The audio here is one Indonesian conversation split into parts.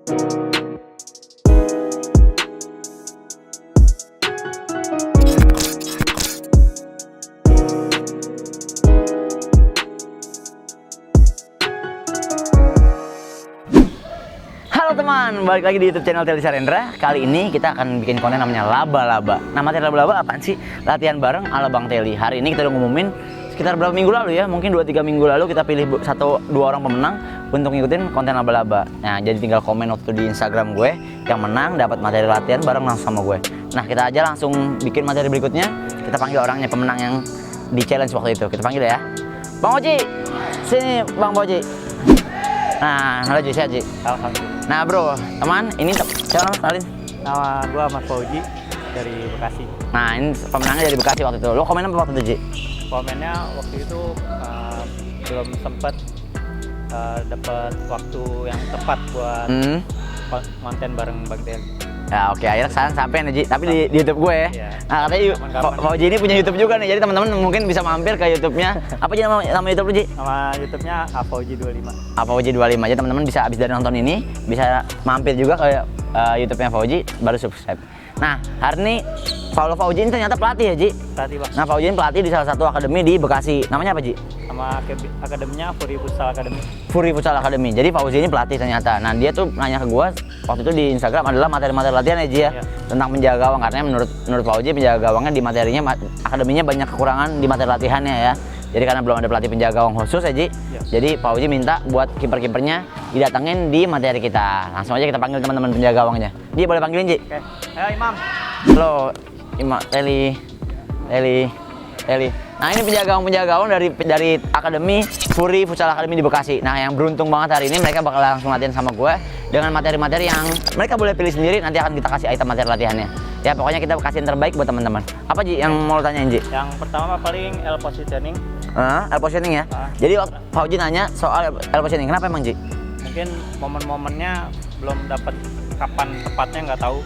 Halo teman, balik lagi di YouTube channel Teli Sarendra. Kali ini kita akan bikin konten namanya laba-laba. Nah, materi laba-laba apaan sih? Latihan bareng ala Bang Teli. Hari ini kita udah ngumumin sekitar berapa minggu lalu ya, mungkin 2-3 minggu lalu kita pilih 1-2 orang pemenang untuk ngikutin konten laba-laba. Nah, jadi tinggal komen waktu di Instagram gue yang menang dapat materi latihan bareng langsung sama gue. Nah, kita aja langsung bikin materi berikutnya. Kita panggil orangnya, pemenang yang di challenge waktu itu. Kita panggil ya. Bang Oji, sini Bang Oji. Nah, halo Ji, sehat Ji? Alhamdulillah. Nah bro, teman, ini siapa nama kenalin? Nama gua Mas Fauji dari Bekasi. Nah, ini pemenangnya dari Bekasi waktu itu. Lo komen apa waktu itu, Ji? Komennya waktu itu belum sempat dapat waktu yang tepat buat konten bareng Bang Teli. Ya oke, akhirnya sekarang sampai nih Ji, tapi di YouTube gue ya. Iya. Nah katanya Fauji ini punya YouTube juga nih, jadi teman-teman mungkin bisa mampir ke YouTube-nya. Apa aja nama YouTube lu Ji? Nama YouTube-nya Fauji25. Fauji 25 aja, teman-teman bisa abis dari nonton ini bisa mampir juga ke YouTube-nya Fauji, baru subscribe. Nah, hari ini Fauji ini ternyata pelatih ya Ji? Pelatih Bang. Nah, Fauji ini pelatih di salah satu akademi di Bekasi. Namanya apa Ji? Sama akademinya Furi Futsal Academy. Furi Futsal Academy. Jadi Fauzi ini pelatih ternyata. Nah, dia tuh nanya ke gua waktu itu di Instagram adalah materi-materi latihan ya Ji ya, tentang penjaga gawang. Karena menurut Fauzi penjaga gawangnya di materinya akademinya banyak kekurangan di materi latihannya ya. Jadi karena belum ada pelatih penjaga gawang khusus ya Ji. Jadi Fauzi minta buat kiper-kipernya didatengin di materi kita. Langsung aja kita panggil teman-teman penjaga gawangnya. Ji boleh panggilin Ji? Oke. Ayo Imam. Halo, Imam Teli. Nah, ini penjaga gawang dari Akademi Furi Futsal Academy di Bekasi. Nah, yang beruntung banget hari ini mereka bakal langsung latihan sama gue dengan materi-materi yang mereka boleh pilih sendiri. Nanti akan kita kasih item materi latihannya. Ya, pokoknya kita kasih yang terbaik buat teman-teman. Apa Ji yang mau lo tanyain Ji? Yang pertama paling L positioning. L positioning ya. Jadi Fauji nanya soal L positioning. Kenapa emang Ji? Mungkin momen-momennya belum dapat kapan tepatnya, nggak tahu.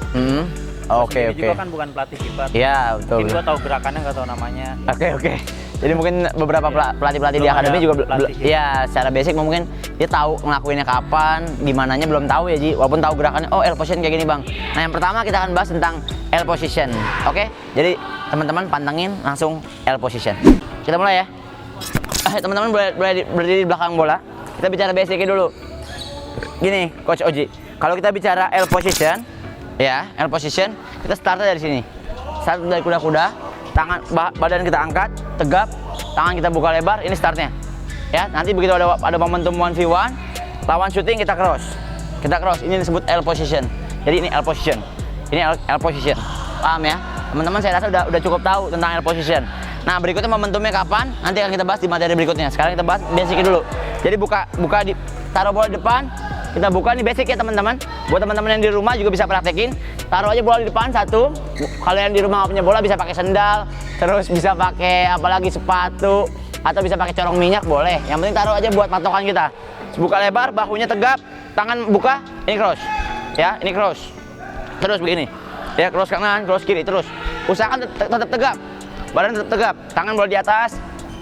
Oke. Juga kan bukan pelatih kiper. Iya, betul. Mungkin gua tahu gerakannya, nggak tahu namanya. Oke. Jadi mungkin beberapa pelatih-pelatih di akademi juga ya secara basic mungkin dia tahu ngelakuinnya kapan, dimananya belum tahu ya Ji. Walaupun tahu gerakannya, oh L position kayak gini Bang. Nah, yang pertama kita akan bahas tentang L position. Oke? Jadi teman-teman pantengin langsung L position. Kita mulai ya. Teman-teman boleh berdiri di belakang bola. Kita bicara basicnya dulu. Gini, Coach Oji. Kalau kita bicara L position, ya, L position, kita start dari sini. Start dari kuda-kuda, tangan badan kita angkat, tegap, tangan kita buka lebar, ini startnya. Ya, nanti begitu ada momentum 1v1, lawan shooting kita cross. Kita cross, ini disebut L position. Jadi ini L position. Ini L position. Paham ya? Teman-teman saya rasa udah cukup tahu tentang L position. Nah, berikutnya momentumnya kapan? Nanti akan kita bahas di materi berikutnya. Sekarang kita bahas basicnya dulu. Jadi buka taruh bola di depan. Kita buka nih basic ya teman-teman. Buat teman-teman yang di rumah juga bisa praktekin. Taruh aja bola di depan satu. Kalau yang di rumah nggak punya bola bisa pakai sendal, terus bisa pakai apalagi sepatu, atau bisa pakai corong minyak boleh. Yang penting taruh aja buat patokan kita. Buka lebar, bahunya tegap, tangan buka, ini cross. Ya, ini cross. Terus begini. Ya, cross kanan, cross kiri terus. Usahakan tetap tegap. Badan tetap tegap. Tangan boleh di atas,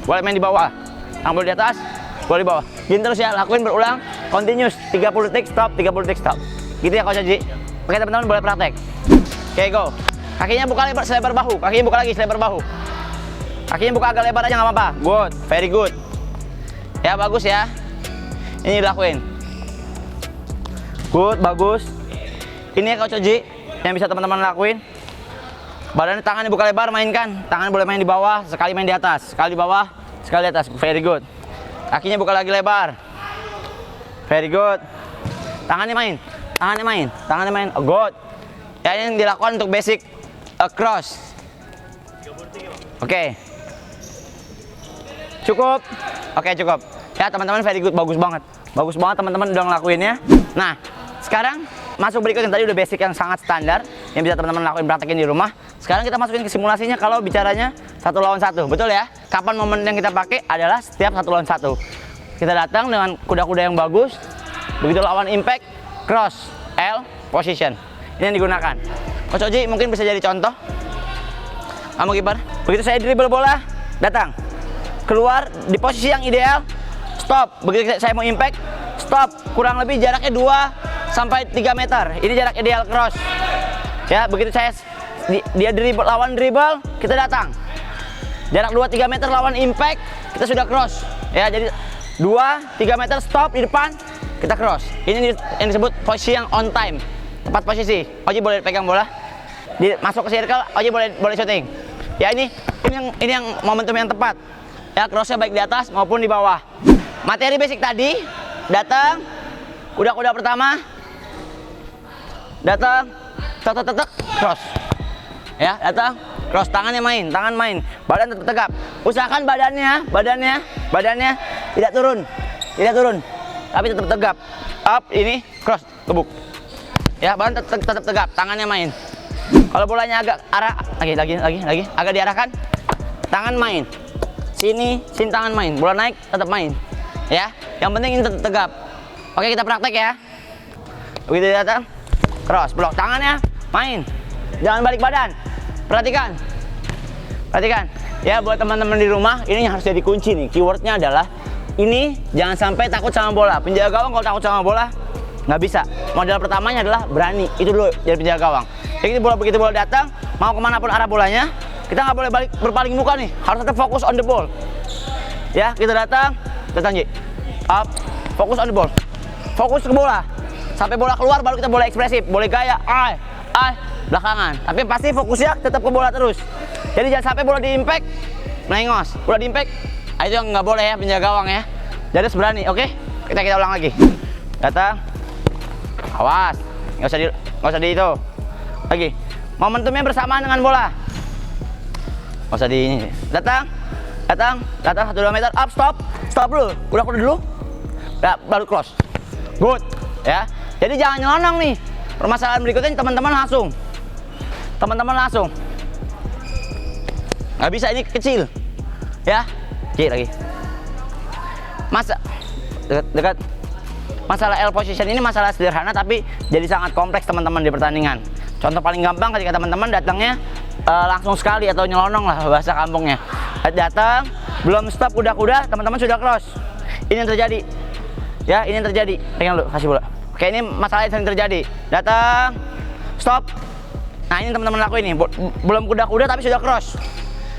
boleh main di bawah. Tangan boleh di atas, boleh di bawah. Gini terus ya, lakuin berulang, continuous, 30 detik stop, 30 detik stop. Gitu ya Coach Haji. Oke teman-teman boleh praktek. Oke, go. Kakinya buka lebar selebar bahu, kakinya buka lagi selebar bahu. Kakinya buka agak lebar aja nggak apa-apa. Good, very good. Ya bagus ya. Ini dilakuin. Good, bagus. Ini ya Coach Haji yang bisa teman-teman lakuin. Badan tangannya buka lebar, mainkan. Tangan boleh main di bawah, sekali main di atas, sekali di bawah, sekali di atas. Very good. Kakinya buka lagi lebar. Very good. Tangannya main. Oh, good. Ya, ini yang dilakukan untuk basic cross. Oke. Cukup. Oke, cukup. Ya, teman-teman very good, bagus banget. Bagus banget teman-teman udah ngelakuinnya. Nah, sekarang masuk berikut yang tadi udah basic yang sangat standar yang bisa teman-teman lakuin praktekin di rumah. Sekarang kita masukin ke simulasinya kalau bicaranya 1 lawan 1. Betul ya? Kapan momen yang kita pakai adalah setiap 1 lawan 1. Kita datang dengan kuda-kuda yang bagus. Begitu lawan impact, cross, L position. Ini yang digunakan. Coach Oji mungkin bisa jadi contoh. Kamu kiper. Begitu saya dribble bola, datang. Keluar di posisi yang ideal. Stop. Begitu saya mau impact, stop. Kurang lebih jaraknya 2 sampai 3 meter. Ini jarak ideal cross. Ya, begitu dia dribble, lawan dribble, kita datang. Jarak 2-3 meter lawan impact, kita sudah cross. Ya, jadi 2-3 meter stop di depan, kita cross. Ini yang disebut posisi yang on time. Tepat posisi. Oji boleh pegang bola. Masuk ke circle, Oji boleh shooting. Ya, ini yang momentum yang tepat. Ya, crossnya baik di atas maupun di bawah. Materi basic tadi, datang, kuda-kuda pertama, datang, tek, cross. Ya, datang, cross, tangan main, badan tetap tegap. Usahakan badannya tidak turun, tapi tetap tegap. Up, ini cross, gebuk. Ya, badan tetap tegap, tangannya main. Kalau bolanya agak lagi, agak diarahkan, tangan main. Sini tangan main, bola naik tetap main. Ya, yang penting ini tetap tegap. Oke, kita praktek ya. Begitu datang, cross, blok, tangannya main. Jangan balik badan. Perhatikan. Ya, buat teman-teman di rumah, ini yang harus jadi kunci nih. Keywordnya adalah ini jangan sampai takut sama bola. Penjaga gawang kalau takut sama bola nggak bisa. Modal pertamanya adalah berani. Itu dulu jadi penjaga gawang. Jadi begitu bola datang, mau kemanapun arah bolanya, kita nggak boleh berpaling muka nih. Harus tetap fokus on the ball. Ya, kita datang Ji. Up, fokus on the ball. Fokus ke bola. Sampai bola keluar baru kita boleh ekspresif, boleh gaya, belakangan. Tapi pasti fokusnya tetap ke bola terus. Jadi jangan sampai bola di impact, melengos. Bola di impact, itu yang nggak boleh ya penjaga gawang ya. Jadi harus berani, oke? Kita ulang lagi. Datang, awas, nggak usah di itu. Lagi, momentumnya bersamaan dengan bola. Nggak usah di ini. Datang, 1-2 meter, up, stop dulu, udah dulu, baru cross. Good, ya. Jadi jangan nyelonong nih. Permasalahan berikutnya teman-teman langsung. Nggak bisa, ini kecil. Ya, lagi. Dekat. Masalah L position ini masalah sederhana tapi jadi sangat kompleks teman-teman di pertandingan. Contoh paling gampang ketika teman-teman datangnya langsung sekali atau nyelonong lah bahasa kampungnya. Datang, belum stop kuda-kuda, teman-teman sudah cross. Ini yang terjadi. Ya, ini yang terjadi. Pegang dulu, kasih bola. Oke, ini masalah yang sering terjadi. Datang, stop. Nah, ini teman-teman lakuin ini. Belum kuda-kuda tapi sudah cross.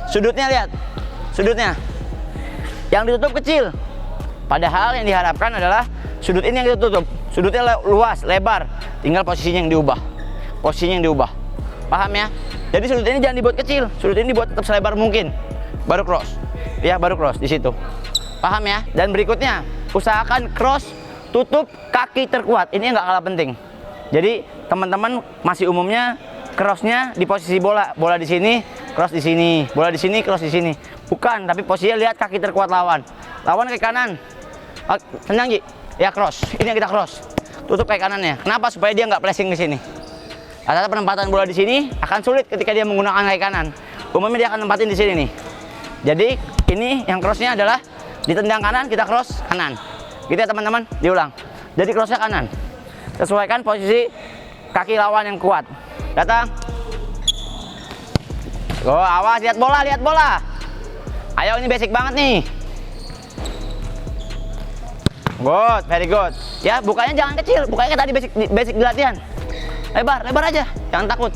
Sudutnya lihat. Sudutnya. Yang ditutup kecil. Padahal yang diharapkan adalah sudut ini yang ditutup. Sudutnya luas, lebar. Tinggal posisinya yang diubah. Paham ya? Jadi sudut ini jangan dibuat kecil. Sudut ini dibuat tetap selebar mungkin. Baru cross. Ya, baru cross di situ. Paham ya? Dan berikutnya, usahakan cross tutup kaki terkuat. Ini nggak kalah penting. Jadi teman-teman masih umumnya crossnya di posisi bola di sini, cross di sini, bola di sini, cross di sini. Bukan, tapi posisinya lihat kaki terkuat lawan ke kanan. Tenang Ji, ya cross. Ini yang kita cross. Tutup kaki kanannya. Kenapa? Supaya dia nggak flashing ke sini. Rata-rata penempatan bola di sini akan sulit ketika dia menggunakan kaki kanan. Umumnya dia akan tempatin di sini nih. Jadi ini yang crossnya adalah ditendang kanan, kita cross kanan. Gitu ya teman-teman, diulang. Jadi crossnya kanan. Sesuaikan posisi kaki lawan yang kuat. Datang. Awas, lihat bola. Ayo, ini basic banget nih. Good, very good. Ya, bukanya jangan kecil, bukanya kayak tadi basic di latihan. Lebar aja, jangan takut.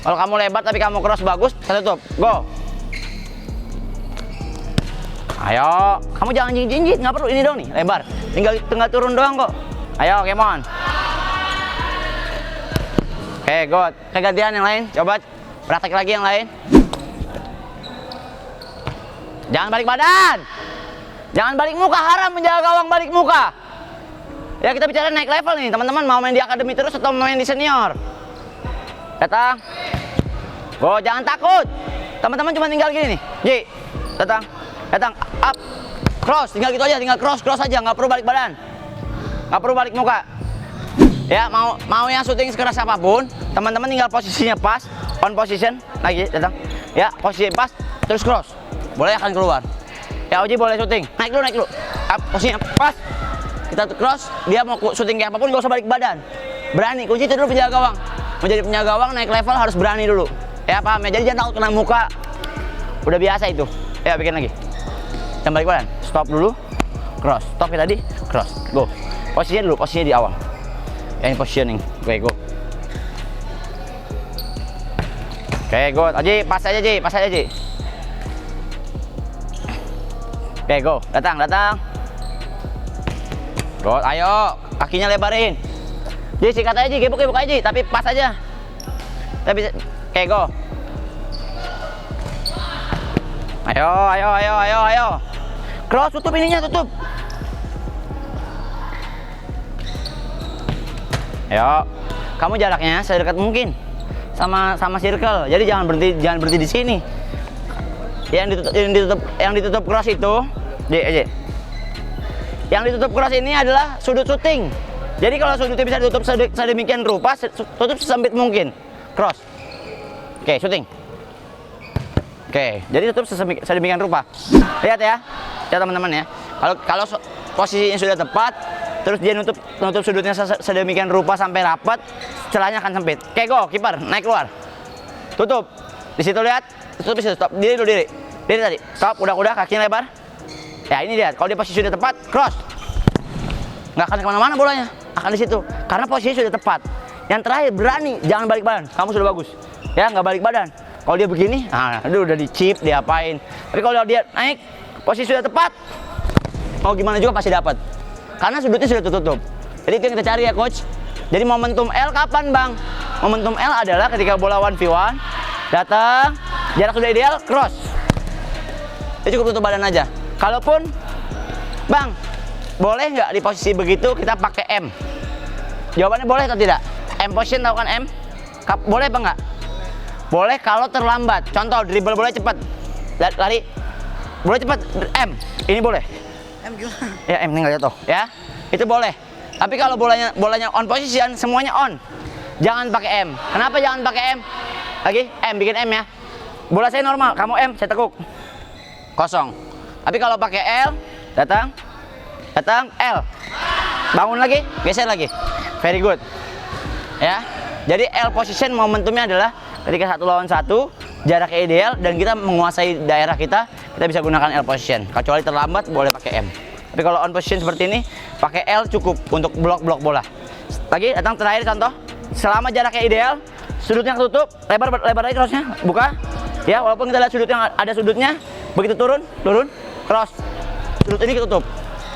Kalau kamu lebar tapi kamu cross bagus, kita tutup. Go. Ayo, kamu jangan jinjit, nggak perlu ini dong nih, lebar. Tinggal turun doang kok. Ayo, come on. Oke, good. Gantian yang lain, coba praktek lagi yang lain. Jangan balik badan. Jangan balik muka, haram menjaga gawang balik muka. Ya, kita bicara naik level nih, teman-teman mau main di akademi terus atau main di senior. Datang. Go, jangan takut. Teman-teman cuma tinggal gini nih. Ji, datang, up, cross, tinggal gitu aja, tinggal cross aja, nggak perlu balik badan, nggak perlu balik muka. Ya, mau yang syuting sekeras apapun, teman-teman tinggal posisinya pas, on position, lagi datang. Ya, posisi pas, terus cross, boleh akan keluar. Ya, Oji boleh syuting, naik dulu, up, posisinya pas, kita cross, dia mau syuting kayak apapun, nggak usah balik badan, berani. Kunci itu dulu penjaga gawang. Menjadi penjaga gawang naik level harus berani dulu. Ya, paham ya? Jadi jangan takut kena muka, udah biasa itu. Ya, bikin lagi. Jangan balik badan, stop dulu, cross, stop ya tadi, cross, go. Posisinya di awal. Ini positioning. Oke, go. Oke, go. Aji, pas aja, Ji. Pas aja, Ji. Oke, go. Datang. Go, ayo. Kakinya lebarin. Ji, sikat aja, Ji. Gebuk aja, Ji. Tapi pas aja. Tapi, oke, go. Ayo. Cross, tutup ininya, tutup. Ayo. Kamu jaraknya sedekat mungkin sama circle. Jadi jangan berhenti di sini. Yang ditutup cross itu, yang ditutup cross ini adalah sudut syuting. Jadi kalau sudutnya bisa ditutup sedemikian rupa, tutup sesempit mungkin. Cross. Oke, syuting. Oke, jadi tutup sedemikian rupa. Lihat ya teman-teman ya. Kalau posisinya sudah tepat, terus dia nutup sudutnya sedemikian rupa sampai rapat, celahnya akan sempit. Oke, go, kiper, naik keluar. Tutup. Di situ lihat, tutup di situ, stop. Diri tadi. Stop, udah kakinya lebar. Ya, ini lihat, kalau dia posisi sudah tepat, cross. Nggak akan kemana-mana bolanya, akan di situ. Karena posisinya sudah tepat. Yang terakhir, berani, jangan balik badan. Kamu sudah bagus. Ya, nggak balik badan. Kalau dia begini, udah di chip, diapain. Tapi kalau dia naik, posisi sudah tepat, mau gimana juga pasti dapat. Karena sudutnya sudah tertutup. Jadi itu yang kita cari ya, coach. Jadi momentum L kapan, Bang? Momentum L adalah ketika bola 1v1, datang, jarak sudah ideal, cross. Itu cukup tutup badan aja. Kalaupun, Bang, boleh nggak di posisi begitu kita pakai M? Jawabannya boleh atau tidak? M position, tahu kan M? Boleh apa nggak? Boleh kalau terlambat. Contoh, dribble boleh cepat, lari boleh cepat, M. Ini boleh. M gimana? Ya, M ini nggak jatuh, ya. Itu boleh. Tapi kalau bolanya on position, semuanya on. Jangan pakai M. Kenapa jangan pakai M? Lagi, M, bikin M ya. Bola saya normal, kamu M, saya tekuk. Kosong. Tapi kalau pakai L, datang, L. Bangun lagi, geser lagi. Very good. Ya. Jadi L position momentumnya adalah ketika 1 lawan 1, jaraknya ideal dan kita menguasai daerah kita bisa gunakan L position. Kecuali terlambat boleh pakai M. Tapi kalau on position seperti ini, pakai L cukup untuk blok bola. Lagi, datang terakhir contoh. Selama jaraknya ideal, sudutnya ketutup, lebar lagi crossnya, buka. Ya, walaupun kita lihat ada sudutnya, begitu turun, cross. Sudut ini ketutup.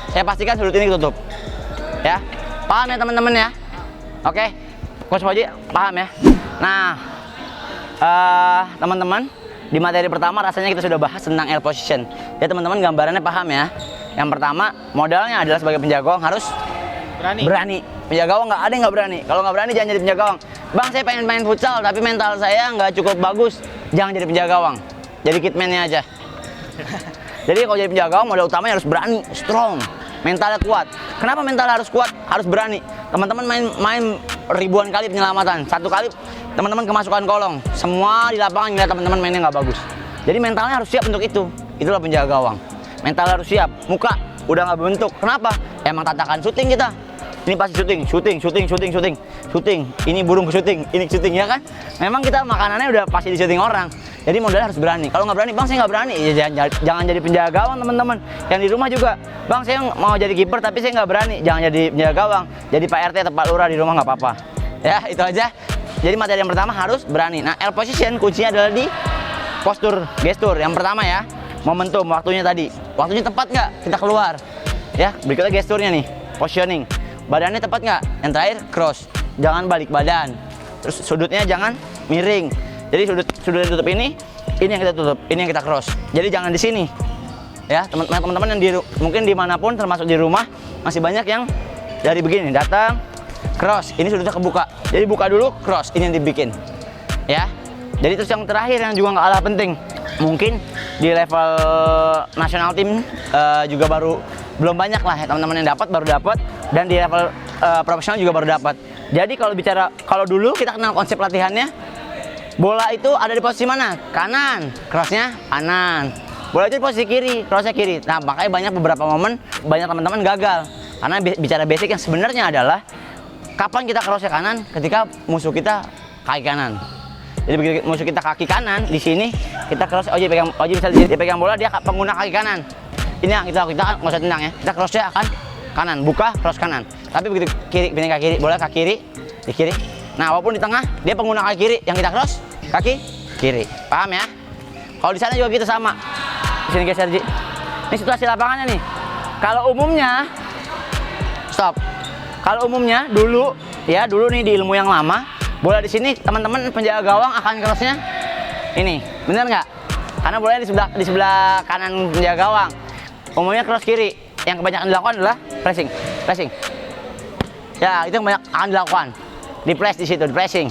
Saya pastikan sudut ini ketutup. Ya, paham ya teman-teman ya? Oke, Coach Fauji paham ya? Nah, teman-teman, di materi pertama rasanya kita sudah bahas tentang L position. Ya teman-teman, gambarannya paham ya? Yang pertama, modalnya adalah sebagai penjaga gawang harus berani. Penjaga gawang nggak ada yang nggak berani. Kalau nggak berani jangan jadi penjaga gawang. Bang, saya pengen main futsal tapi mental saya nggak cukup bagus. Jangan jadi penjaga gawang. Jadi kitman-nya aja. Jadi kalau jadi penjaga gawang, modal utamanya harus berani, strong, mentalnya kuat. Kenapa mental harus kuat? Harus berani. Teman-teman main ribuan kali penyelamatan, satu kali teman-teman kemasukan kolong, semua di lapangan ngeliat teman-teman mainnya nggak bagus. Jadi mentalnya harus siap untuk itu. Itulah penjaga gawang. Mental harus siap. Muka udah nggak berbentuk. Kenapa? Emang tatakan syuting kita. Ini pasti syuting. Ini burung ke syuting, ini syuting ya kan? Memang kita makanannya udah pasti di syuting orang. Jadi modalnya harus berani. Kalau nggak berani, Bang saya nggak berani. Ya, jangan jadi penjaga gawang teman-teman. Yang di rumah juga, Bang saya mau jadi kiper tapi saya nggak berani. Jangan jadi penjaga gawang. Jadi Pak RT tempat lurah di rumah nggak apa-apa. Ya itu aja. Jadi materi yang pertama harus berani. Nah, L position kuncinya adalah di postur, gestur. Yang pertama ya, momentum, waktunya tadi. Waktunya tepat nggak? Kita keluar. Ya, berikutnya gesturnya nih, positioning. Badannya tepat nggak? Yang terakhir cross. Jangan balik badan. Terus sudutnya jangan miring. Jadi sudut tutup ini yang kita tutup, ini yang kita cross. Jadi jangan di sini. Ya, teman-teman yang mungkin dimanapun termasuk di rumah masih banyak yang dari begini, datang, cross. Ini sudutnya kebuka. Jadi buka dulu, cross. Ini yang dibikin. Ya. Jadi terus yang terakhir yang juga nggak kalah penting. Mungkin di level nasional tim juga belum banyak lah ya teman-teman yang baru dapat, dan di level profesional juga baru dapat. Jadi kalau dulu kita kenal konsep latihannya, bola itu ada di posisi mana? Kanan, crossnya kanan. Bola itu di posisi kiri, crossnya kiri. Nah makanya beberapa momen banyak teman-teman gagal karena bicara basic yang sebenarnya adalah kapan kita crossnya kanan? Ketika musuh kita kaki kanan. Jadi begitu musuh kita kaki kanan, di sini kita cross. Oji bisa dia pegang bola, dia pengguna kaki kanan. Ini yang kita nggak usah tendang ya. Kita crossnya akan kanan, buka cross kanan. Tapi begitu kiri, pindah ke kiri, bola ke kiri, di kiri. Nah, walaupun di tengah, dia pengguna kaki kiri, yang kita cross kaki kiri. Paham ya? Kalau di sana juga gitu sama. Di sini geser, Ji. Ini situasi lapangannya nih. Kalau umumnya, stop. Kalau umumnya dulu, ya dulu nih di ilmu yang lama, bola di sini teman-teman penjaga gawang akan crossnya ini, bener nggak? Karena bolanya di sebelah kanan penjaga gawang. Umumnya cross kiri. Yang kebanyakan dilakukan adalah pressing. Ya, itu yang banyak akan dilakukan. Di press di situ, di pressing.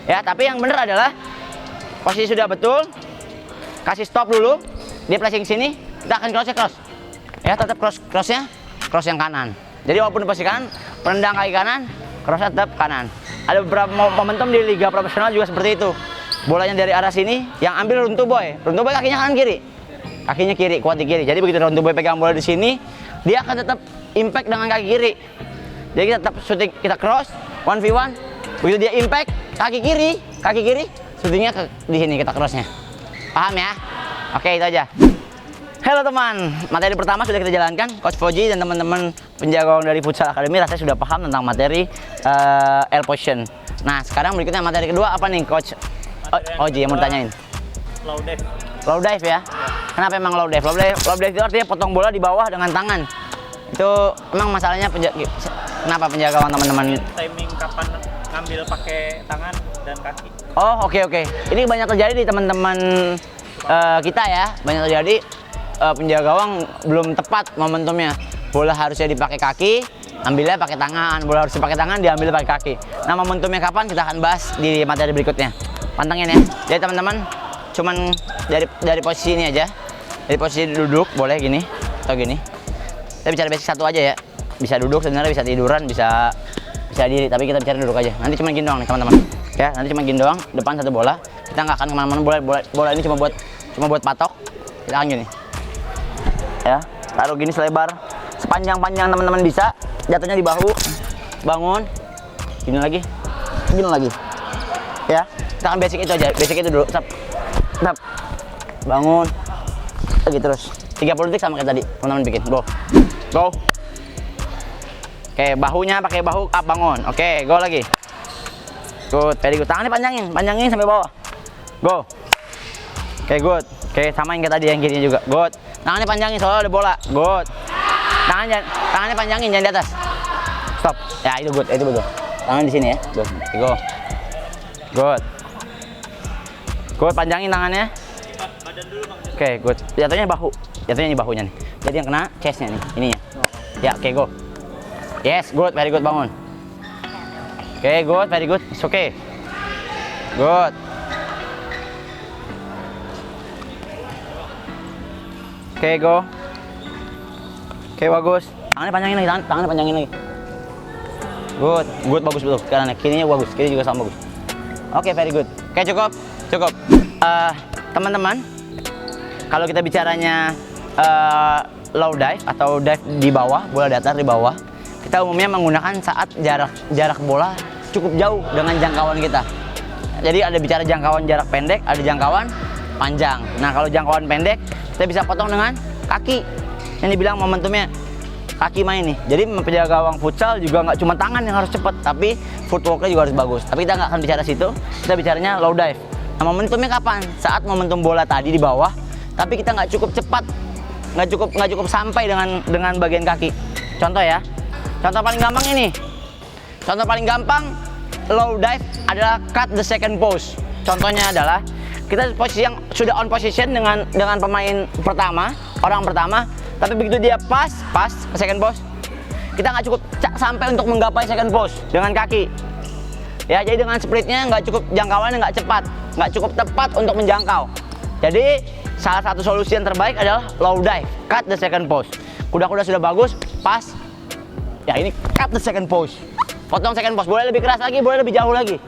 Ya, tapi yang benar adalah posisi sudah betul. Kasih stop dulu. Dia pressing sini, kita akan cross. Ya, tetap crossnya cross yang kanan. Jadi walaupun di posisi kanan, penendang kaki kanan, crossnya tetap kanan. Ada beberapa momentum di liga profesional juga seperti itu. Bolanya dari arah sini, yang ambil Runtuh Boy. Runtuh Boy kakinya kanan kiri. Kakinya kiri, kuat di kiri. Jadi begitu Runtuh Boy pegang bola di sini, dia akan tetap impact dengan kaki kiri. Jadi kita tetap shooting, kita cross 1v1. Begitu dia impact kaki kiri, shootingnya di sini kita crossnya. Paham ya? Oke, itu aja. Halo teman, materi pertama sudah kita jalankan. Coach Fauji dan teman-teman penjaga gawang dari Futsal Academy rasanya sudah paham tentang materi L position. Nah, sekarang berikutnya materi kedua apa nih, Coach Oji yang mau tanyain? Low dive. Low dive ya? Kenapa emang low dive? Low dive itu artinya potong bola di bawah dengan tangan. Itu emang masalahnya kenapa penjaga gawang teman-teman? Timing kapan ngambil pakai tangan dan kaki. Oh, oke. Ini banyak terjadi di teman-teman kita ya. Banyak terjadi penjaga gawang belum tepat momentumnya. Bola harusnya dipakai kaki, ambilnya pakai tangan. Bola harus dipakai tangan, diambil pakai kaki. Nah, momentumnya kapan kita akan bahas di materi berikutnya. Pantengin ya. Jadi teman-teman cuman dari posisi ini aja. Dari posisi duduk boleh gini atau gini. Kita bicara basic satu aja ya. Bisa duduk sebenarnya, bisa tiduran, bisa diri, tapi kita bicara duduk aja. Nanti cuma gini doang nih teman-teman. Ya, nanti cuma gini doang, depan satu bola. Kita nggak akan kemana-mana, bola ini cuma buat patok. Kita akan gini. Ya, taruh gini selebar, sepanjang-panjang teman-teman bisa. Jatuhnya di bahu, bangun, gini lagi. Ya, kita akan basic itu aja, basic itu dulu. Tap, bangun, lagi terus. 30 detik sama kayak tadi, teman-teman bikin. Go. Oke, bahunya pakai bahu up, bangun. Oke, go lagi. Good, very good. Tangannya panjangin sampai bawah. Go. Oke, good. Oke, sama yang kayak tadi yang kirinya juga. Good. Tangannya panjangin soalnya ada bola. Good. Tangannya panjangin, jangan di atas. Stop. Ya, itu good. Itu betul. Tangan di sini ya. Good. Oke, go. Good. Good, panjangin tangannya. Oke, good. Jatuhnya di bahunya nih. Jadi yang kena chestnya nih, ininya. Ya, oke, go. Yes, good, very good, bangun. Oke, good, very good. It's okay. Good. Oke, go. Oke, bagus. Tangannya panjangin lagi. Good, bagus betul. Kanan, kirinya bagus, kiri juga sama bagus. Oke, very good. Oke, cukup. Teman-teman, kalau kita bicaranya low dive atau dive di bawah, bola datar di bawah, kita umumnya menggunakan saat jarak bola cukup jauh dengan jangkauan kita. Jadi ada bicara jangkauan jarak pendek, ada jangkauan panjang. Nah, kalau jangkauan pendek, kita bisa potong dengan kaki. Yang dibilang momentumnya kaki main nih. Jadi penjaga gawang futsal juga nggak cuma tangan yang harus cepat, tapi footworknya juga harus bagus. Tapi kita nggak akan bicara situ, kita bicaranya low dive. Nah, momentumnya kapan? Saat momentum bola tadi di bawah, tapi kita nggak cukup cepat, nggak cukup sampai dengan bagian kaki. Contoh ya, contoh paling gampang ini. Contoh paling gampang low dive adalah cut the second pose. Contohnya adalah kita posisi yang sudah on position dengan pemain pertama, orang pertama, tapi begitu dia pas ke second pose, kita nggak cukup sampai untuk menggapai second pose dengan kaki. Ya, jadi dengan splitnya nggak cukup, jangkauannya nggak cepat, nggak cukup tepat untuk menjangkau. Jadi salah satu solusi yang terbaik adalah low dive, cut the second pose. Kuda-kuda sudah bagus, pas. Ya, ini cut the second pose. Potong second pose, boleh lebih keras lagi, boleh lebih jauh lagi.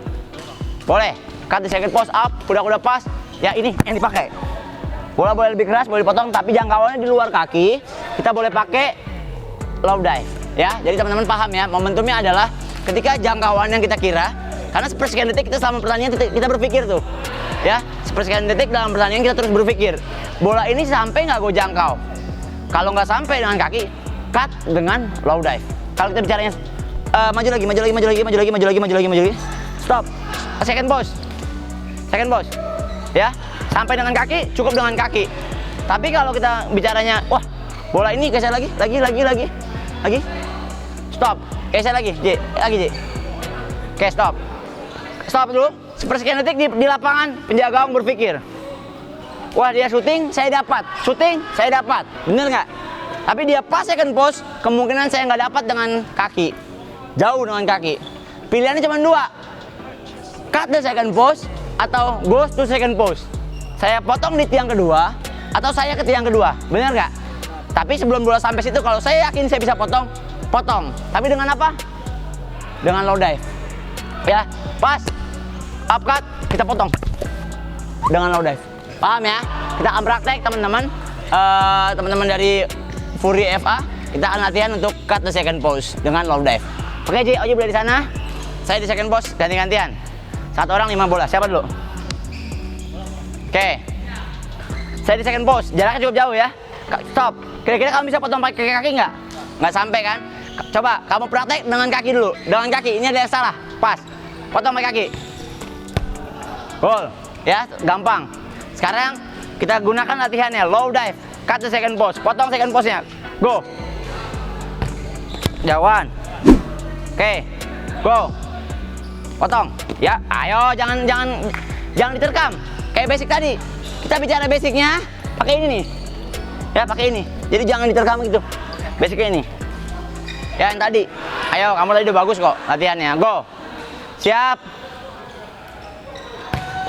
Boleh, cut the second pose up, kuda-kuda pas. Ya, ini yang dipakai. Bola boleh lebih keras, boleh dipotong, tapi jangkauannya di luar kaki. Kita boleh pakai low dive. Ya, jadi teman-teman paham ya, momentumnya adalah ketika jangkauan yang kita kira, karena sepersekian detik kita selama pertandingan kita berpikir tuh. Ya, sepersekian detik dalam pertandingan kita terus berpikir, bola ini sampai nggak gue jangkau. Kalau nggak sampai dengan kaki, cut dengan low dive. Kalau kita bicaranya maju lagi, stop. Second pose. Ya, sampai dengan kaki, cukup dengan kaki. Tapi kalau kita bicaranya, wah, bola ini geser lagi. Stop. Geser lagi, J. Oke, stop. Stop dulu. Sepersekian detik di lapangan, penjaga gawang berpikir, wah, dia syuting, saya dapat. Bener nggak? Tapi dia pas second pose, kemungkinan saya nggak dapat dengan kaki. Jauh dengan kaki. Pilihannya cuma dua. Cut the second pose atau goes to second pose. Saya potong di tiang kedua atau saya ke tiang kedua. Bener nggak? Tapi sebelum bola sampai situ, kalau saya yakin saya bisa potong. Tapi dengan apa? Dengan low dive. Ya, pas. Up cut, kita potong. Dengan low dive. Paham ya? Kita akan praktek teman-teman. Teman-teman dari Fury FA, kita akan latihan untuk cut the second pose dengan low dive. Oke, Ji, Oji boleh di sana. Saya di second pose, ganti-gantian. Satu orang 5 bola. Siapa dulu? Oke. Saya di second pose, jaraknya cukup jauh ya. Stop. Kira-kira kamu bisa potong pakai kaki nggak? Nggak sampai kan? Coba kamu praktek dengan kaki dulu. Dengan kaki, ini ada yang salah. Pas. Potong pakai kaki. Goal. Ya, gampang. Sekarang kita gunakan latihannya low dive, cut the second pose, potong second pose-nya. Go. Jauhan. Oke. Go. Potong. Ya, ayo jangan diterkam. Kayak basic tadi. Kita bicara basicnya pakai ini nih. Ya, pakai ini. Jadi jangan diterkam gitu. Basicnya ini. Ya, yang tadi. Ayo, kamu tadi udah bagus kok latihannya. Go. Siap.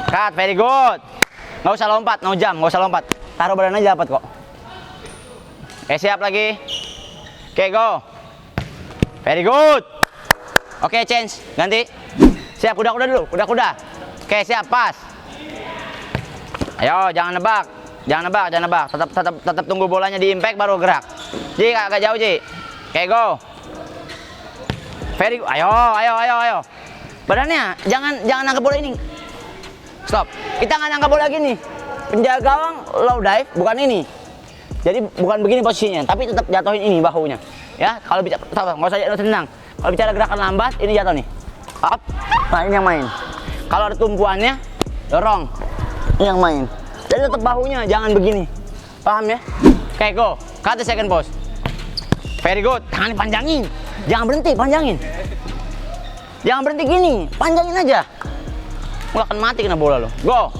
Cut, very good. Nggak usah lompat, no jump, nggak usah lompat. Taruh badan aja dapat kok. Oke, siap lagi. Oke, go. Very good. Oke, change, ganti. Siap, kuda-kuda dulu, kuda-kuda. Oke, siap, pas. Ayo, jangan nebak. Tetap tunggu bolanya di impact baru gerak. Ji, agak jauh, Ji. Oke, go. Very good. Ayo. Badannya jangan nangkep bola ini. Stop. Kita nggak nangkap bola gini. Penjaga gawang low dive bukan ini. Jadi bukan begini posisinya, tapi tetap jatuhin ini bahunya. Ya, kalau bicara nggak usah tenang. Kalau bicara gerakan lambat, ini jatuh nih. Up. Nah, ini yang main. Kalau ada tumpuannya, dorong. Ini yang main. Jadi tetap bahunya, jangan begini. Paham ya? Oke, go. Cut the second pose. Very good. Tangan dipanjangin. Jangan berhenti, panjangin. Jangan berhenti gini, panjangin aja. Nggak akan mati kena bola lo. Go.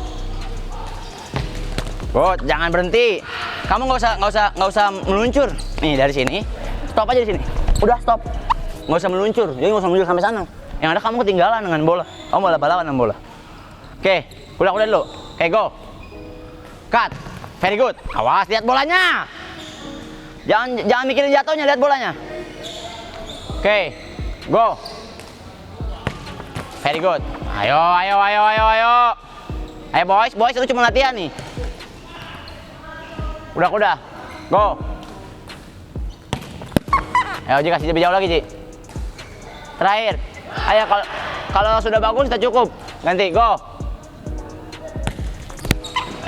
Good, jangan berhenti. Kamu nggak usah meluncur. Nih dari sini, stop aja di sini. Udah stop. Nggak usah meluncur. Jadi nggak usah meluncur sampai sana. Yang ada kamu ketinggalan dengan bola. Kamu malah balapan dengan bola. Oke, kuda-kuda dulu. Oke, go. Cut. Very good. Awas, lihat bolanya. Jangan mikirin jatuhnya, lihat bolanya. Oke, go. Very good. Ayo. Ayo boys, itu cuma latihan nih. Kuda-kuda. Go. Ayo Ji, kasih lebih jauh lagi Ji. Terakhir. Ayo kalau sudah bagus kita cukup. Ganti, go.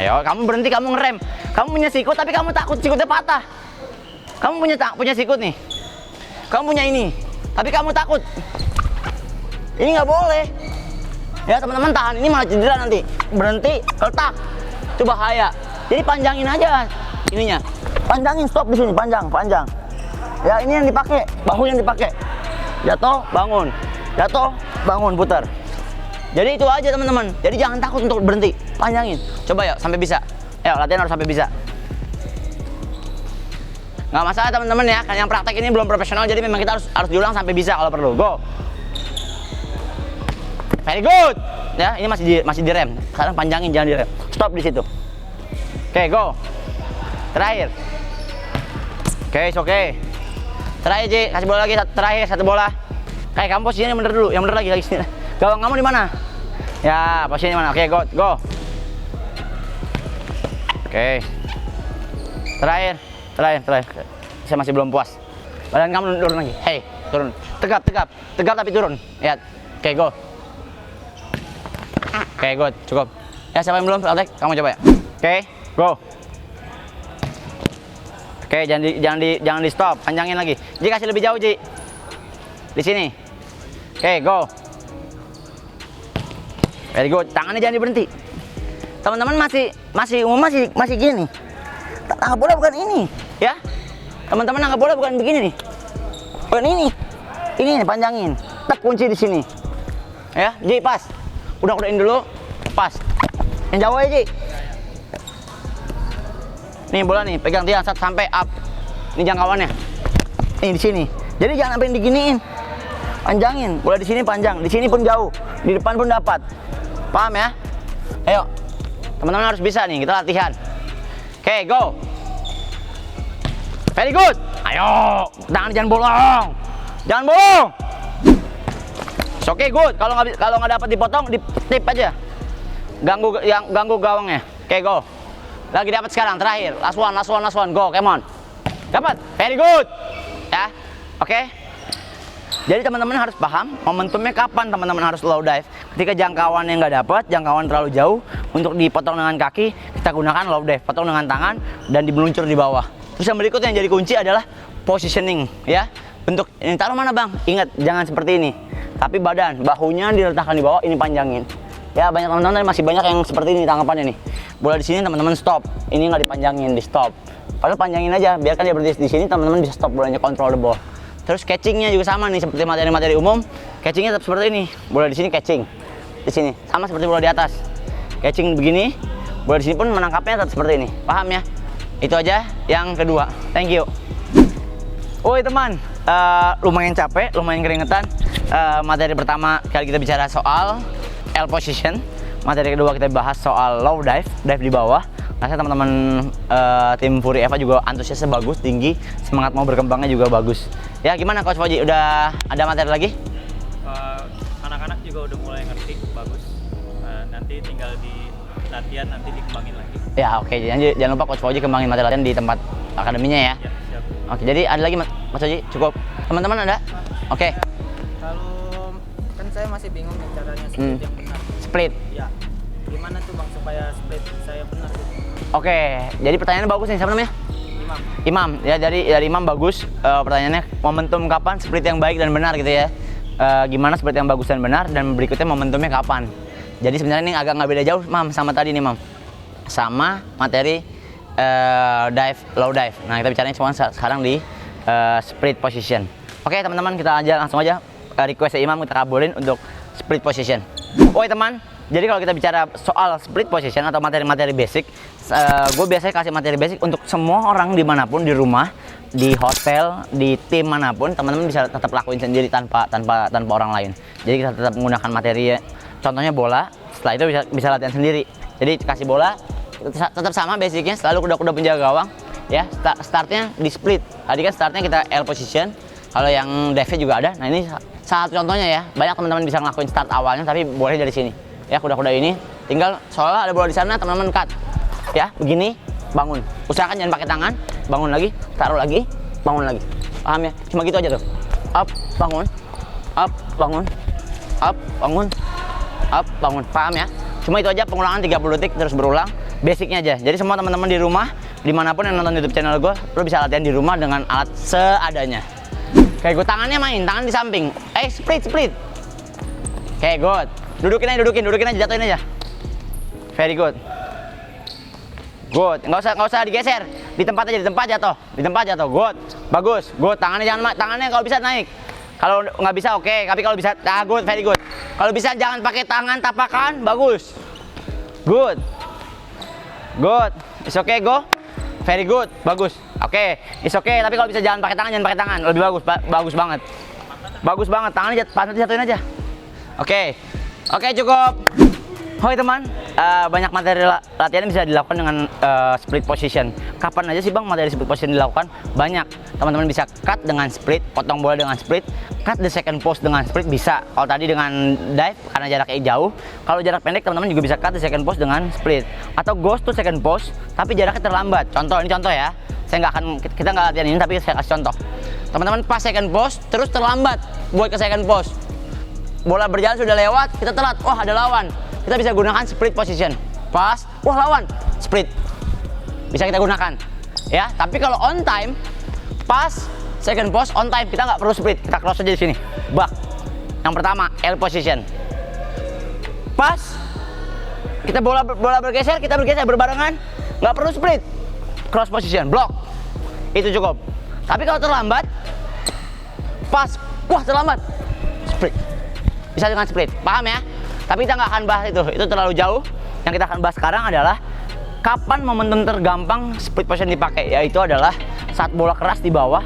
Ayo, kamu berhenti, kamu ngerem. Kamu punya sikut tapi kamu takut sikutnya patah. Kamu punya sikut nih. Kamu punya ini, tapi kamu takut. Ini nggak boleh. Ya teman-teman, tahan, ini malah cedera nanti. Berhenti, letak. Itu bahaya. Jadi panjangin aja ininya. Panjangin, stop di sini, panjang. Ya, ini yang dipakai, bahu yang dipakai. Jatuh, bangun, putar. Jadi itu aja teman-teman. Jadi jangan takut untuk berhenti. Panjangin. Coba ya sampai bisa. Ayo latihan harus sampai bisa. Nggak masalah teman-teman ya. Kan yang praktek ini belum profesional, jadi memang kita harus diulang sampai bisa kalau perlu. Go. Very good. Ya, ini masih direm. Sekarang panjangin, jangan direm. Stop di situ. Oke, go. Terakhir. Oke, oke. Terakhir, Ji. Kasih bola lagi, terakhir satu bola. Kayak kamu posisinya yang bener dulu, yang bener lagi sini. Gawang kamu di mana? Ya, posisinya di mana? Oke, go. Oke. Terakhir. Saya masih belum puas. Badan kamu turun lagi. Hey, turun. Tegap tapi turun. Lihat. Oke, go. Oke, good, cukup. Ya, siapa yang belum praktek? Kamu coba ya. Oke, go. Oke, jangan di stop, panjangin lagi. Ji kasih lebih jauh, Ji. Di sini. Oke, go. Very good. Tangannya jangan diberhenti. Teman-teman masih gini. Nangkap bola bukan ini, ya. Teman-teman nangkap bola bukan begini nih. Bukan ini. Ini nih, panjangin. Tak kunci di sini. Ya, Ji pas. Udah-udahin dulu. Pas. Yang jauh aja, Ji. Nih bola nih, pegang dia sampai up. Ini jangkauannya. Nih di sini. Jadi jangan sampai diginiin. Panjangin. Bola di sini panjang, di sini pun jauh, di depan pun dapat. Paham ya? Ayo. Teman-teman harus bisa nih, kita latihan. Oke, go. Very good. Ayo, tangan jangan bolong. Jangan bolong. Oke, good. Kalau nggak dapat dipotong, ditip aja. Ganggu gawangnya. Oke, go. Lagi dapat sekarang, terakhir. Last one, go, come on. Dapat, very good. Ya, oke. Jadi teman-teman harus paham momentumnya kapan teman-teman harus low dive. Ketika jangkauannya nggak dapat, jangkauan terlalu jauh, untuk dipotong dengan kaki, kita gunakan low dive. Potong dengan tangan dan dimeluncur di bawah. Terus yang berikutnya yang jadi kunci adalah positioning, ya. Bentuk ini taruh mana, Bang? Ingat, jangan seperti ini. Tapi bahunya diletakkan di bawah, ini panjangin. Ya, banyak teman-teman masih banyak yang seperti ini tangkapannya nih. Bola di sini teman-teman stop. Ini nggak dipanjangin, di stop. Padahal panjangin aja, biarkan dia berhenti di sini, teman-teman bisa stop bolanya, control the ball. Terus catchingnya juga sama nih, seperti materi-materi umum. Catchingnya tetap seperti ini. Bola di sini catching, di sini sama seperti bola di atas. Catching begini, bola di sini pun menangkapnya tetap seperti ini. Paham ya? Itu aja yang kedua. Thank you. Woi teman, lumayan capek, lumayan keringetan. Materi pertama kali kita bicara soal L position. Materi kedua kita bahas soal low dive, dive di bawah. Rasanya teman-teman tim Fury Eva juga antusiasnya bagus, tinggi, semangat mau berkembangnya juga bagus. Ya gimana Coach Fauji, udah ada materi lagi? Anak-anak juga udah mulai ngerti, bagus. Nanti tinggal di latihan, nanti dikembangin lagi. Ya oke, jangan lupa Coach Fauji kembangin materi latihan di tempat akademinya ya. Ya, siap. Oke, jadi ada lagi Mas Fauji? Cukup? Teman-teman ada? Oke. Kalau kan saya masih bingung nih caranya split yang benar. Split. Ya. Gimana tuh Bang supaya split saya benar gitu? Oke, jadi pertanyaannya bagus nih, siapa namanya? Imam. Imam, ya dari Imam bagus. Pertanyaannya momentum kapan split yang baik dan benar gitu ya. Gimana split yang bagus dan benar, dan berikutnya momentumnya kapan. Jadi sebenarnya ini agak nggak beda jauh Mam sama tadi nih Mam. Sama materi dive, low dive. Nah kita bicaranya cuma sekarang di split position. Oke teman-teman, kita aja langsung aja request Imam kita kabulin untuk split position. Oke teman, jadi kalau kita bicara soal split position atau materi-materi basic, gue biasanya kasih materi basic untuk semua orang dimanapun, di rumah, di hotel, di tim manapun, teman-teman bisa tetap lakuin sendiri tanpa orang lain. Jadi kita tetap menggunakan materi, contohnya bola. Setelah itu bisa latihan sendiri. Jadi kasih bola, tetap sama basicnya, selalu kuda-kuda penjaga gawang. Ya, startnya di split. Tadi kan startnya kita L position. Kalau yang dive juga ada. Nah ini salah satu contohnya ya. Banyak teman-teman bisa ngelakuin start awalnya, tapi boleh dari sini. Ya kuda-kuda ini, tinggal seolah ada bola di sana, teman-teman cut. Ya, begini, bangun. Usahakan jangan pakai tangan. Bangun lagi, taruh lagi, bangun lagi. Paham ya? Cuma gitu aja tuh. Up, bangun. Up, bangun. Up, bangun. Up, bangun. Paham ya? Cuma itu aja, pengulangan 30 detik terus berulang. Basicnya aja. Jadi semua teman-teman di rumah, dimanapun yang nonton YouTube channel gue, lo bisa latihan di rumah dengan alat seadanya. Kayak gue tangannya main, tangan di samping. Split. Oke, good. Dudukin aja, jatuhin aja. Very good. Good. Nggak usah digeser. Di tempat jatuh. Good. Bagus. Good. Tangannya kalau bisa naik. Kalau nggak bisa oke. Tapi kalau bisa, good, very good. Kalau bisa jangan pakai tangan tapakan, bagus. Good. It's okay, go. Very good, bagus. Oke, it's okay. Tapi kalau bisa jangan pakai tangan, lebih bagus, bagus banget. Bagus banget, tangannya jatuhin aja. Oke, cukup. Oke teman, banyak materi latihan bisa dilakukan dengan split position. Kapan aja sih Bang materi split position dilakukan? Banyak. Teman-teman bisa cut dengan split, potong bola dengan split, cut the second post dengan split bisa. Kalau tadi dengan dive karena jaraknya jauh. Kalau jarak pendek teman-teman juga bisa cut the second post dengan split. Atau ghost to second post tapi jaraknya terlambat. Ini contoh ya. Kita nggak latihan ini tapi saya kasih contoh. Teman-teman pas second post terus terlambat buat ke second post. Bola berjalan sudah lewat, kita telat. Wah, ada lawan. Kita bisa gunakan split position. Pas, wah lawan, split. Bisa kita gunakan. Ya, tapi kalau on time, pas second post on time, kita nggak perlu split, kita cross aja di sini. Bak. Yang pertama, L position. Pas kita bola bergeser, kita bergeser berbarengan, nggak perlu split. Cross position, block. Itu cukup. Tapi kalau terlambat, pas, wah terlambat, split. Bisa dengan split, paham ya? Tapi kita nggak akan bahas itu terlalu jauh. Yang kita akan bahas sekarang adalah kapan momentum tergampang split position dipakai, yaitu adalah saat bola keras di bawah,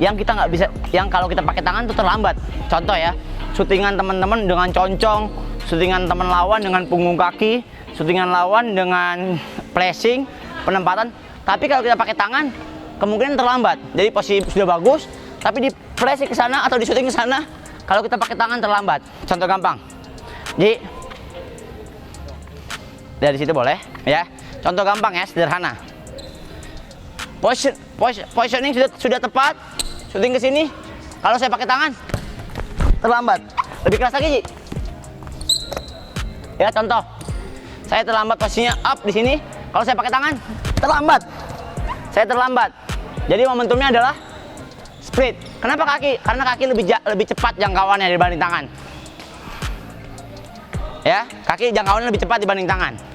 yang kita nggak bisa, yang kalau kita pakai tangan itu terlambat. Contoh ya, syutingan teman-teman dengan concong, syutingan teman lawan dengan punggung kaki, syutingan lawan dengan flashing, penempatan. Tapi kalau kita pakai tangan, kemungkinan terlambat. Jadi posisi sudah bagus, tapi di flashing ke sana atau di syuting ke sana, kalau kita pakai tangan terlambat. Contoh gampang. Jadi dari situ boleh ya. Contoh gampang ya, sederhana. Positioning sudah tepat, syuting ke sini. Kalau saya pakai tangan terlambat. Lebih keras lagi, Ji. Ya, contoh. Saya terlambat posisinya up di sini. Kalau saya pakai tangan terlambat. Saya terlambat. Jadi momentumnya adalah split. Kenapa kaki? Karena kaki lebih cepat jangkauannya dibanding tangan. Ya, kaki jangkauannya lebih cepat dibanding tangan.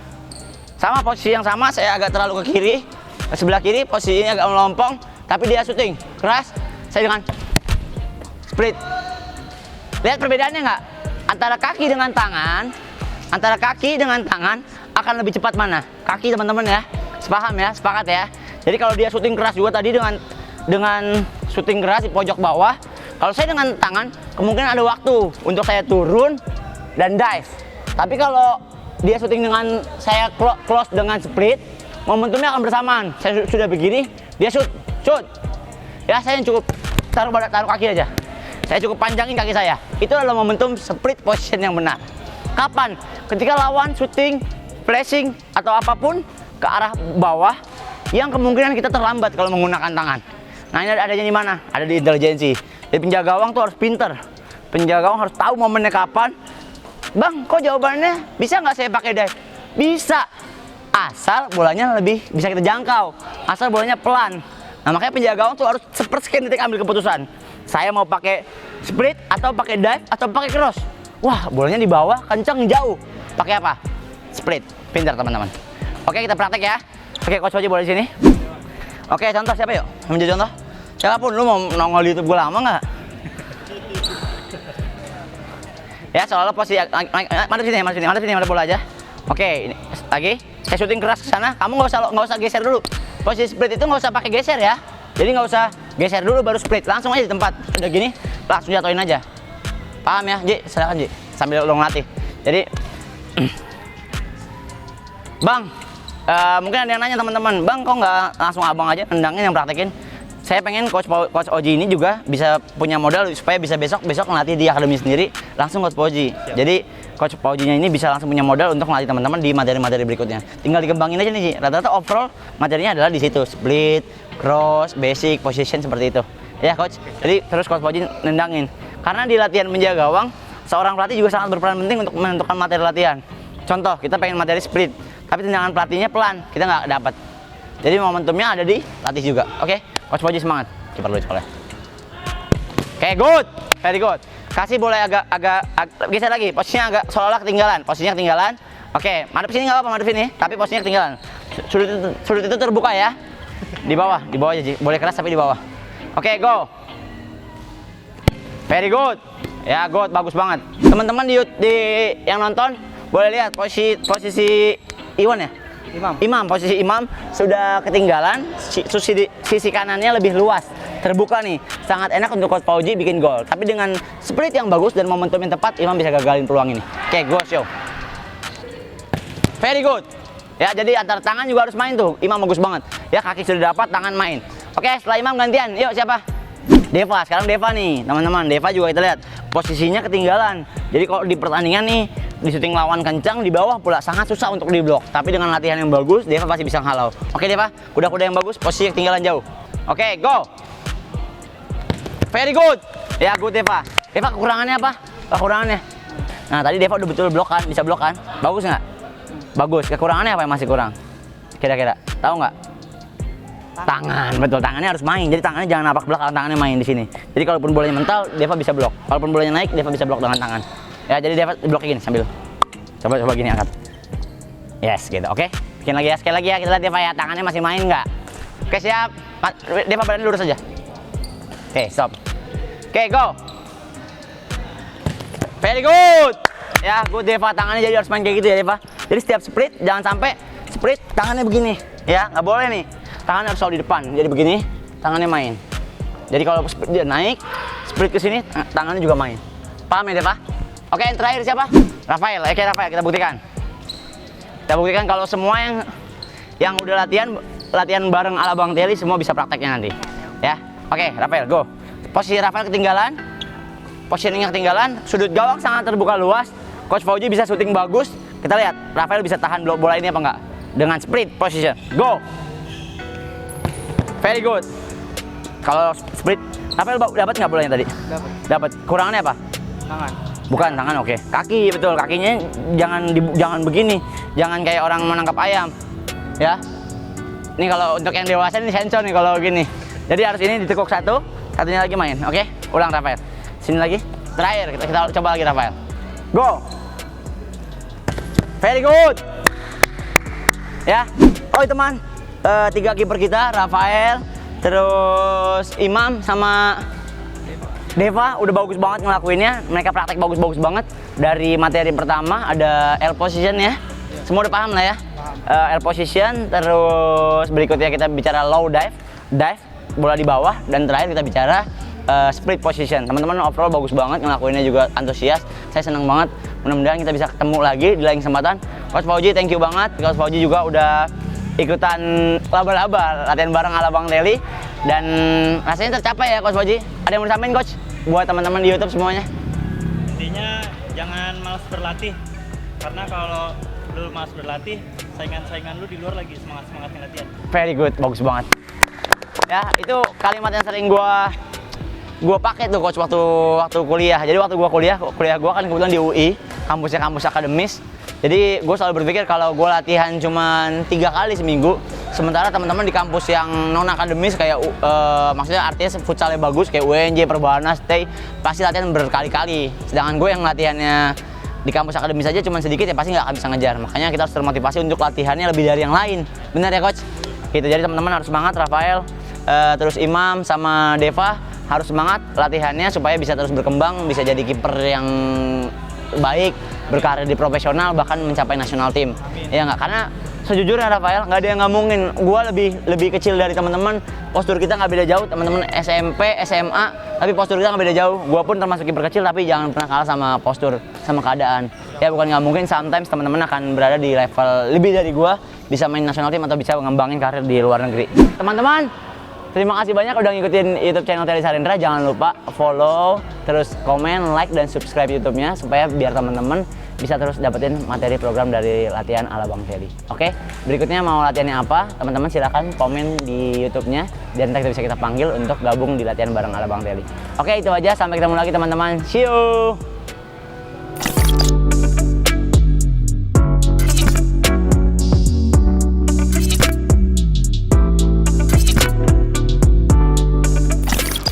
Sama posisi yang sama, saya agak terlalu ke kiri, ke sebelah kiri, posisinya agak melompong, tapi dia syuting keras. Saya dengan split. Lihat perbedaannya nggak? Antara kaki dengan tangan akan lebih cepat mana? Kaki, teman-teman ya. Sepaham ya, sepakat ya. Jadi kalau dia syuting keras juga tadi dengan syuting keras di pojok bawah, kalau saya dengan tangan kemungkinan ada waktu untuk saya turun dan dive. Tapi kalau dia syuting dengan saya close dengan split, momentumnya akan bersamaan. Saya sudah begini, dia shoot. Ya, saya cukup taruh kaki aja. Saya cukup panjangin kaki saya. Itu adalah momentum split position yang benar. Kapan? Ketika lawan syuting, flashing atau apapun ke arah bawah, yang kemungkinan kita terlambat kalau menggunakan tangan. Nah, ini adanya di mana? Ada di intelijensi. Jadi penjaga gawang tuh harus pinter. Penjaga gawang harus tahu momennya kapan. Bang, kok jawabannya bisa nggak saya pakai dive? Bisa, asal bolanya lebih bisa kita jangkau, asal bolanya pelan. Nah, makanya penjaga gawang tuh harus sepersekian detik ambil keputusan. Saya mau pakai split atau pakai dive atau pakai cross. Wah, bolanya di bawah, kencang jauh. Pakai apa? Split. Pintar teman-teman. Oke, kita praktek ya. Oke, coach Oji boleh di sini. Oke, contoh siapa yuk? Menjadi contoh. Siapapun, lu mau nongol di YouTube gue lama nggak? Ya, seolah-olah posisi madep sini bola aja. Oke, ini lagi. Saya syuting keras ke sana. Kamu nggak usah geser dulu. Posisi split itu nggak usah pakai geser ya. Jadi nggak usah geser dulu baru split. Langsung aja di tempat. Udah gini, langsung jatuhin aja. Paham ya, Ji? Silakan, Ji. Sambil lo ngelatih. Jadi, Bang, mungkin ada yang nanya teman-teman, Bang, kok nggak langsung abang aja nendangin yang praktekin? Saya pengen coach Oji ini juga bisa punya modal supaya bisa besok ngelatih di akademi sendiri langsung coach Oji. Jadi coach Ojinya ini bisa langsung punya modal untuk ngelatih teman-teman di materi-materi berikutnya. Tinggal dikembangin aja nih. Rata-rata overall materinya adalah di situ, split, cross, basic, position seperti itu. Ya coach. Jadi terus coach Oji nendangin. Karena di latihan menjaga gawang, seorang pelatih juga sangat berperan penting untuk menentukan materi latihan. Contoh, kita pengen materi split, tapi tendangan pelatihnya pelan, kita nggak dapat. Jadi momentumnya ada di latih juga. Oke, coach Oji semangat. Kiper lu sekolah. Oke, good. Very good. Kasih boleh agak geser lagi. Posisinya agak seolah-olah ketinggalan. Posisinya ketinggalan. Oke, madep sini nggak apa-apa, madep sini. Tapi posisinya ketinggalan. Sudut itu terbuka ya. Di bawah aja, Ji. Boleh keras tapi di bawah. Oke, go. Very good. Ya, good, bagus banget. Teman-teman di yang nonton boleh lihat posisi Iwan ya? Imam, posisi Imam sudah ketinggalan, sisi kanannya lebih luas, terbuka nih, sangat enak untuk coach Oji bikin gol. Tapi dengan split yang bagus dan momentum yang tepat, Imam bisa gagalin peluang ini. Oke, go show. Very good. Ya, jadi antar tangan juga harus main tuh. Imam bagus banget. Ya, kaki sudah dapat, tangan main. Oke, setelah Imam gantian. Yuk, siapa? Deva. Sekarang Deva nih, teman-teman. Deva juga kita lihat posisinya ketinggalan. Jadi kalau di pertandingan nih, di syuting lawan kencang di bawah pula sangat susah untuk diblok. Tapi dengan latihan yang bagus, Deva pasti bisa halau. Oke Deva, kuda-kuda yang bagus, posisi ketinggalan jauh. Oke, go. Very good. Ya, good Deva. Deva kekurangannya apa? Kekurangannya. Nah, tadi Deva udah betul blok kan, bisa blok kan? Bagus nggak? Bagus. Kekurangannya apa yang masih kurang? Kira-kira, tahu nggak? Tangan, betul, tangannya harus main. Jadi tangannya jangan napak belakang, tangannya main di sini. Jadi kalaupun bolanya mental, Deva bisa blok. Kalaupun bolanya naik, Deva bisa blok dengan tangan. Ya, jadi Deva blok kayak gini sambil. Coba gini angkat. Yes, gitu. Oke. Bikin lagi ya, sekali lagi ya. Kita lihat Deva ya, tangannya masih main nggak? Oke, siap. Deva badan lurus aja. Oke, stop. Oke, go. Very good. Ya, good Deva. Tangannya jadi harus main kayak gitu ya, Deva. Jadi setiap split jangan sampai split tangannya begini. Ya, nggak boleh nih. Tangannya harus selalu di depan. Jadi begini, tangannya main. Jadi kalau dia naik, split ke sini, tangannya juga main. Paham ya, Deva? Oke, yang terakhir siapa? Rafael. Oke, Rafael, kita buktikan. Kita buktikan kalau semua yang udah latihan bareng ala Bang Teli semua bisa prakteknya nanti. Ya. Oke, Rafael, go. Posisi Rafael ketinggalan. Positioningnya ketinggalan, sudut gawang sangat terbuka luas. Coach Fauji bisa syuting bagus. Kita lihat Rafael bisa tahan bola ini apa enggak dengan split position. Go. Very good. Kalau split, Rafael dapat nggak bolanya tadi? Dapat. Dapat. Kurangannya apa? Tangan. Bukan tangan, oke. Kaki, betul. Kakinya jangan begini. Jangan kayak orang menangkap ayam. Ya. Ini kalau untuk yang dewasa ini sensor nih kalau gini. Jadi harus ini ditekuk satu, satunya lagi main. Oke? Ulang Rafael. Sini lagi. Terakhir kita coba lagi Rafael. Go. Very good. Ya. Oh, teman. 3 kiper kita, Rafael, terus Imam sama Deva udah bagus banget ngelakuinnya. Mereka praktek bagus-bagus banget. Dari materi pertama ada L position ya. Semua udah paham lah ya. L position, terus berikutnya kita bicara low dive, bola di bawah, dan terakhir kita bicara split position. Teman-teman overall bagus banget ngelakuinnya, juga antusias. Saya senang banget. Mudah-mudahan kita bisa ketemu lagi di lain kesempatan. Coach Fauji, thank you banget. Coach Fauji juga udah ikutan laba-laba latihan bareng ala Bang Teli, dan rasanya tercapai ya Coach Fauji. Ada yang mau disampaikan Coach buat teman-teman di YouTube semuanya? Intinya jangan malas berlatih, karena kalau lu malas berlatih, saingan-saingan lu di luar lagi semangat-semangatnya latihan. Very good, bagus banget. Ya, itu kalimat yang sering gua pakai tuh Coach waktu kuliah. Jadi waktu gua kuliah gua kan kebetulan di UI, kampusnya kampus akademis. Jadi gue selalu berpikir kalau gue latihan cuma 3 kali seminggu, sementara teman-teman di kampus yang non akademis kayak maksudnya artinya futsalnya bagus kayak UNJ, Perbanas, TEI, pasti latihan berkali-kali. Sedangkan gue yang latihannya di kampus akademis aja cuma sedikit, ya pasti nggak akan bisa ngejar. Makanya kita harus termotivasi untuk latihannya lebih dari yang lain. Benar ya Coach? Gitu. Jadi teman-teman harus semangat. Rafael, terus Imam sama Deva harus semangat latihannya supaya bisa terus berkembang, bisa jadi kiper yang baik, berkarir di profesional, bahkan mencapai nasional tim. Ya nggak? Karena sejujurnya Rafael, nggak ada yang ngomongin. Gua lebih kecil dari teman-teman, postur kita nggak beda jauh. Teman-teman SMP, SMA, tapi postur kita nggak beda jauh. Gua pun termasuk kiper kecil, tapi jangan pernah kalah sama postur, sama keadaan. Ya bukan nggak mungkin, sometimes teman-teman akan berada di level lebih dari gua, bisa main nasional tim atau bisa mengembangin karir di luar negeri. Teman-teman, terima kasih banyak udah ngikutin YouTube channel Teli Sarendra. Jangan lupa follow, terus komen, like, dan subscribe YouTube-nya supaya biar teman-teman bisa terus dapetin materi program dari latihan ala Bang Teli. Oke, berikutnya mau latihannya apa? Teman-teman silakan komen di YouTube-nya dan nanti bisa kita panggil untuk gabung di latihan bareng ala Bang Teli. Oke, itu aja. Sampai ketemu lagi teman-teman. See you.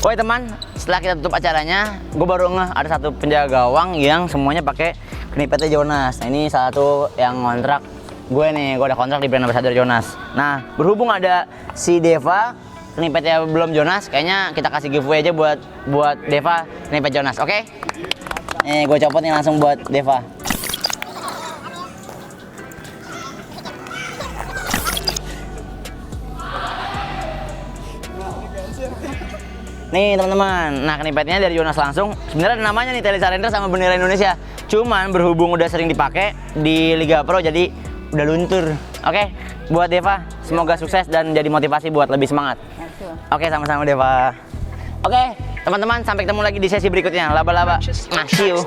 Oke teman, setelah kita tutup acaranya, gue baru ngeh ada satu penjaga gawang yang semuanya pakai knipetnya Jonas. Nah ini salah satu yang kontrak gue nih, gue ada kontrak di brand ambassador Jonas. Nah berhubung ada si Deva, knipetnya belum Jonas, kayaknya kita kasih giveaway aja buat Deva knipet Jonas, oke? Nih gue copot nih langsung buat Deva. Nih teman-teman, nah knipetnya dari Jonas langsung. Sebenarnya ada namanya nih, Teli Sarendra sama bendera Indonesia. Cuman berhubung udah sering dipakai di Liga Pro jadi udah luntur. Oke, buat Deva semoga sukses dan jadi motivasi buat lebih semangat. Oke, sama-sama Deva. Oke, teman-teman sampai ketemu lagi di sesi berikutnya. Laba-laba, see you.